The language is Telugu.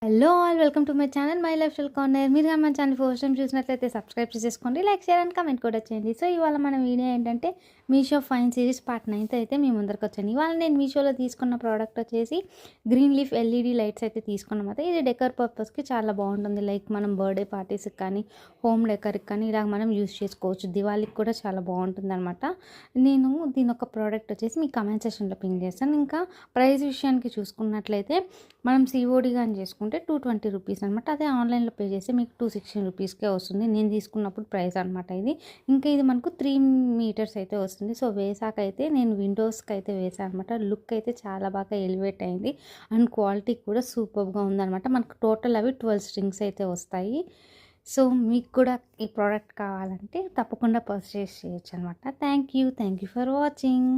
Hello all welcome to my channel my life style corner. మీరు కానీ మన ఛానల్ ఫస్ట్ టైం చూసినట్లయితే సబ్స్క్రైబ్ చేసేసుకోండి, లైక్ షేర్ అండ్ కామెంట్ కూడా చేయండి. సో ఇవాళ మన వీడియో ఏంటంటే మీషో ఫైన్ సిరీస్ పార్ట్ 9 అయితే మీ ముందరికి వచ్చాను. ఇవాళ నేను మీషోలో తీసుకున్న ప్రోడక్ట్ వచ్చేసి గ్రీన్ లీఫ్ ఎల్ఈడి లైట్స్ అయితే తీసుకున్నాం. అయితే ఇది డెకర్ పర్పస్కి చాలా బాగుంటుంది. లైక్ మనం బర్త్డే పార్టీస్కి కానీ హోమ్ డెకర్కి కానీ ఇలా మనం యూస్ చేసుకోవచ్చు. దివాళీకి కూడా చాలా బాగుంటుంది అనమాట. నేను దీని ఒక ప్రోడక్ట్ వచ్చేసి మీ కమెంట్ సెక్షన్లో పింక్ చేస్తాను. ఇంకా ప్రైస్ విషయానికి చూసుకున్నట్లయితే మనం సిఓడి కానీ చేసుకుంటే 220 రూపీస్ అనమాట. అదే ఆన్లైన్లో పే చేస్తే మీకు 216 రూపీస్కే వస్తుంది. నేను తీసుకున్నప్పుడు ప్రైస్ అనమాట ఇది. ఇంకా ఇది మనకు 3 మీటర్స్ అయితే వస్తుంది. సో వేసాకైతే నేను విండోస్కి అయితే వేసాను అనమాట. లుక్ అయితే చాలా బాగా ఎలివేట్ అయింది అండ్ క్వాలిటీ కూడా సూపర్గా ఉందనమాట. మనకు టోటల్ అవి 12 స్ట్రింగ్స్ అయితే వస్తాయి. సో మీకు కూడా ఈ ప్రోడక్ట్ కావాలంటే తప్పకుండా పర్చేస్ చేయొచ్చు అనమాట. Thank you for watching.